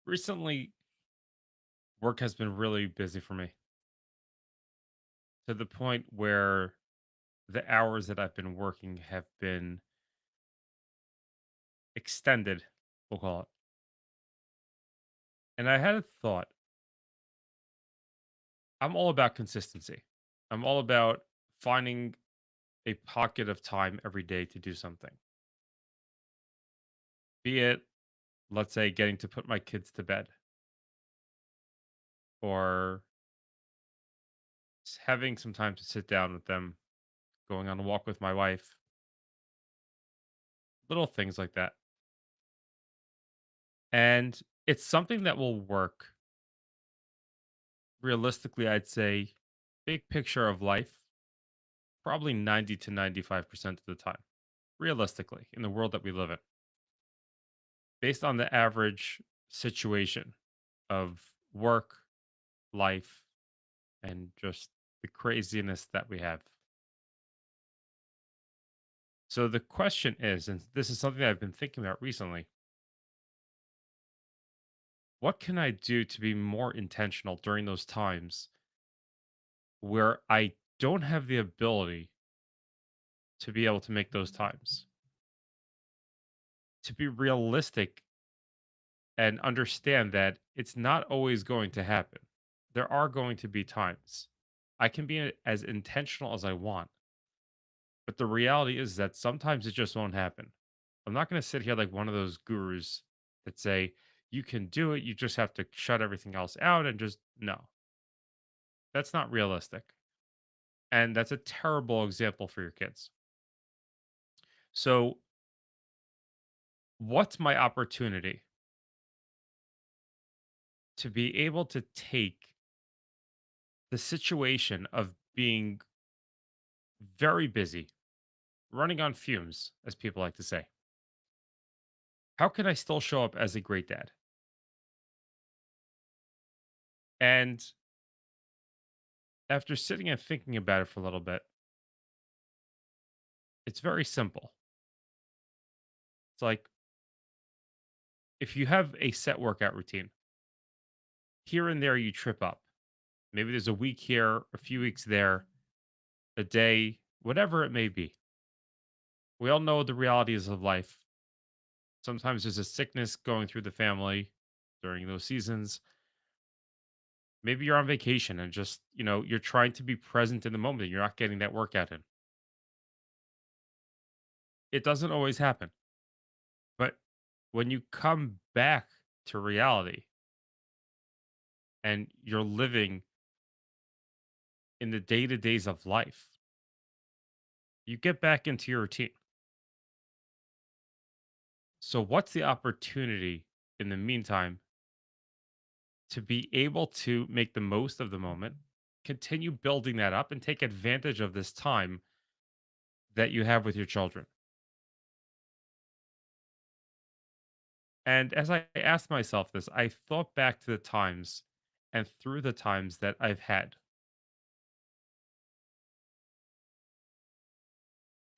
Recently, work has been really busy for me to the point where the hours that I've been working have been extended, we'll call it. And I had a thought. I'm all about consistency. I'm all about finding a pocket of time every day to do something. Be it, let's say, getting to put my kids to bed or having some time to sit down with them, going on a walk with my wife, little things like that. And it's something that will work realistically, I'd say big picture of life, probably 90 to 95% of the time, realistically, in the world that we live in, based on the average situation of work, life, and just the craziness that we have. So the question is, and this is something that I've been thinking about recently, what can I do to be more intentional during those times where I don't have the ability to be able to make those times? To be realistic and understand that it's not always going to happen. There are going to be times I can be as intentional as I want, but the reality is that sometimes it just won't happen. I'm not going to sit here like one of those gurus that say, you can do it. You just have to shut everything else out and just no, that's not realistic. And that's a terrible example for your kids. So, what's my opportunity to be able to take the situation of being very busy, running on fumes, as people like to say. How can I still show up as a great dad? And after sitting and thinking about it for a little bit, it's very simple. It's like if you have a set workout routine, here and there you trip up. Maybe there's a week here, a few weeks there, a day, whatever it may be. We all know the realities of life. Sometimes there's a sickness going through the family during those seasons. Maybe you're on vacation and just, you're trying to be present in the moment and you're not getting that workout in. It doesn't always happen. But when you come back to reality and you're living in the day to days of life, you get back into your routine. So, what's the opportunity in the meantime to be able to make the most of the moment, continue building that up, and take advantage of this time that you have with your children? And as I asked myself this, I thought back to the times and through the times that I've had.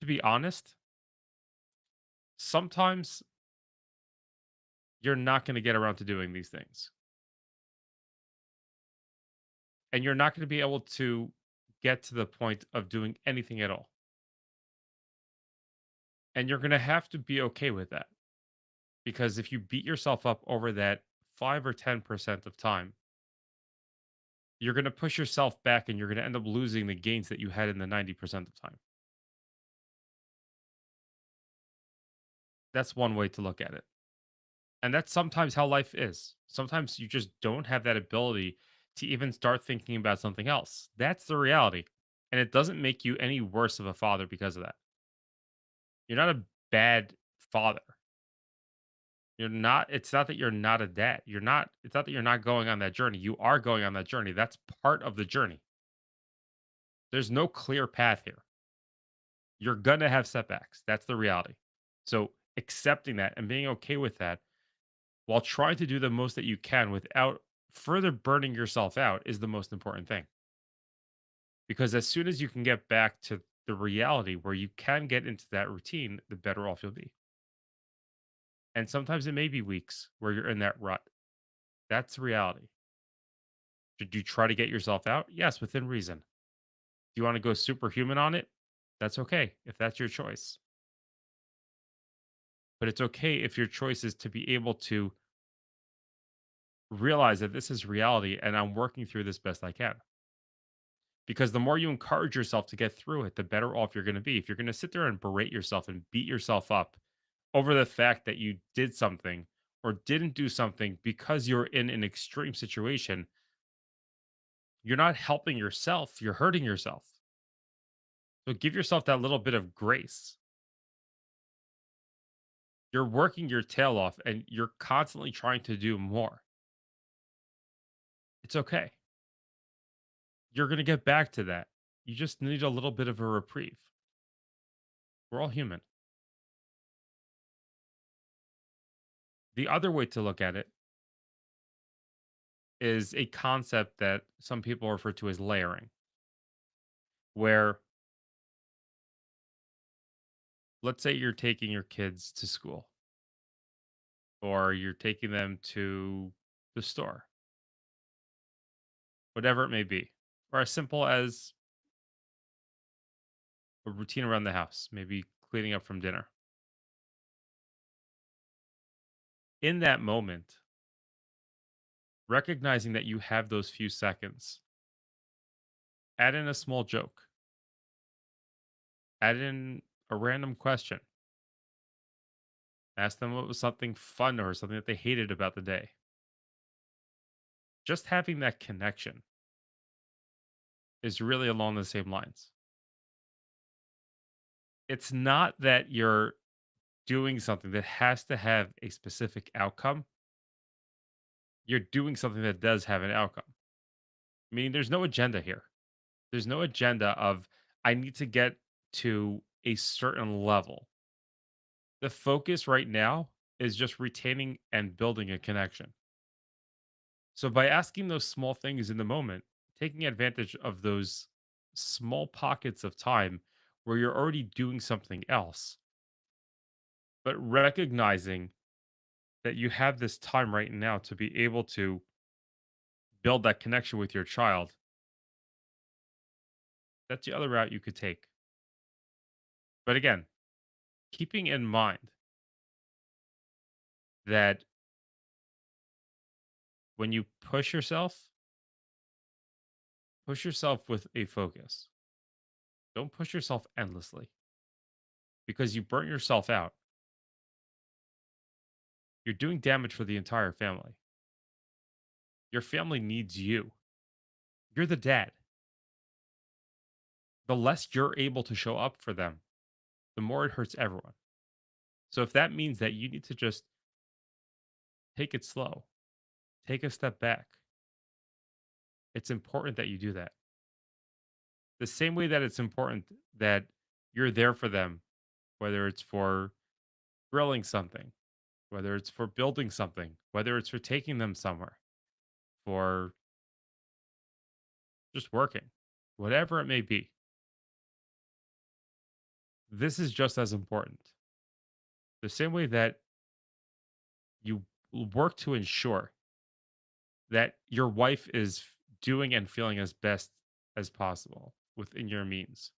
To be honest, sometimes you're not going to get around to doing these things. And you're not going to be able to get to the point of doing anything at all. And you're going to have to be okay with that. Because if you beat yourself up over that 5 or 10% of time, you're going to push yourself back and you're going to end up losing the gains that you had in the 90% of time. That's one way to look at it. And that's sometimes how life is. Sometimes you just don't have that ability to even start thinking about something else. That's the reality. And it doesn't make you any worse of a father because of that. You're not a bad father. You're not It's not that you're not a dad. It's not that you're not going on that journey. You are going on that journey. That's part of the journey. There's no clear path here. You're gonna have setbacks. That's the reality. So accepting that and being okay with that while trying to do the most that you can without further burning yourself out is the most important thing. Because as soon as you can get back to the reality where you can get into that routine, the better off you'll be. And sometimes it may be weeks where you're in that rut. That's reality. Should you try to get yourself out? Yes, within reason. Do you want to go superhuman on it? That's okay if that's your choice. But it's okay if your choice is to be able to realize that this is reality and I'm working through this best I can. Because the more you encourage yourself to get through it, the better off you're going to be. If you're going to sit there and berate yourself and beat yourself up over the fact that you did something or didn't do something because you're in an extreme situation, you're not helping yourself, you're hurting yourself. So give yourself that little bit of grace. You're working your tail off and you're constantly trying to do more. It's okay. You're going to get back to that. You just need a little bit of a reprieve. We're all human. The other way to look at it is a concept that some people refer to as layering, where let's say you're taking your kids to school or you're taking them to the store, whatever it may be, or as simple as a routine around the house, maybe cleaning up from dinner. In that moment, recognizing that you have those few seconds, add in a small joke, add in a random question, ask them what was something fun or something that they hated about the day. Just having that connection is really along the same lines. It's not that you're doing something that has to have a specific outcome. You're doing something that does have an outcome. Meaning there's no agenda here. There's no agenda of I need to get to a certain level. The focus right now is just retaining and building a connection. So by asking those small things in the moment, taking advantage of those small pockets of time where you're already doing something else, but recognizing that you have this time right now to be able to build that connection with your child, that's the other route you could take. But again, keeping in mind that when you push yourself with a focus. Don't push yourself endlessly because you burn yourself out. You're doing damage for the entire family. Your family needs you. You're the dad. The less you're able to show up for them, the more it hurts everyone. So if that means that you need to just take it slow, take a step back, it's important that you do that. The same way that it's important that you're there for them, whether it's for grilling something, whether it's for building something, whether it's for taking them somewhere, for just working, whatever it may be. This is just as important. The same way that you work to ensure that your wife is doing and feeling as best as possible within your means,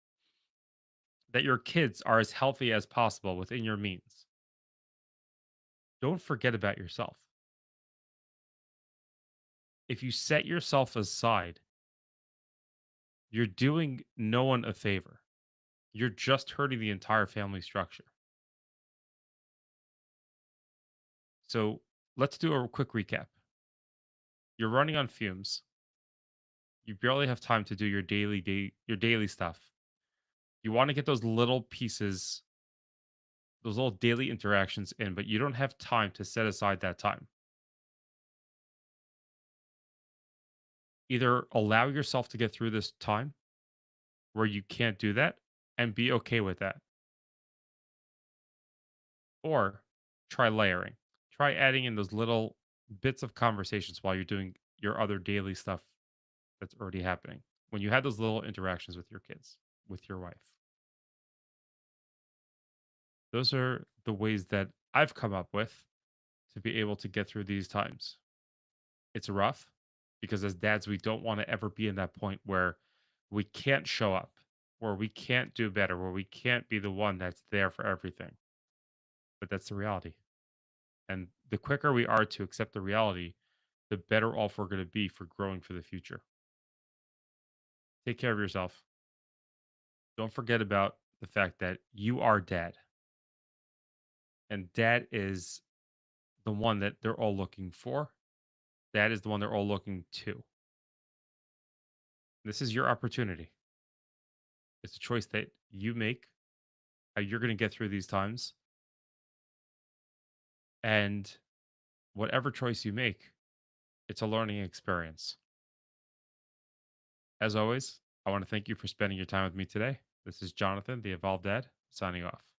that your kids are as healthy as possible within your means. Don't forget about yourself. If you set yourself aside, you're doing no one a favor. You're just hurting the entire family structure. So let's do a quick recap. You're running on fumes. You barely have time to do your daily stuff. You want to get those little pieces, those little daily interactions in, but you don't have time to set aside that time. Either allow yourself to get through this time where you can't do that and be okay with that, or try layering. Try adding in those little bits of conversations while you're doing your other daily stuff that's already happening. When you have those little interactions with your kids, with your wife. Those are the ways that I've come up with to be able to get through these times. It's rough because as dads, we don't want to ever be in that point where we can't show up, where we can't do better, where we can't be the one that's there for everything. But that's the reality. And the quicker we are to accept the reality, the better off we're going to be for growing for the future. Take care of yourself. Don't forget about the fact that you are dad, and dad is the one that they're all looking for. Dad is the one they're all looking to. This is your opportunity. It's a choice that you make, how you're going to get through these times. And whatever choice you make, it's a learning experience. As always, I want to thank you for spending your time with me today. This is Jonathan, the Evolved Dad, signing off.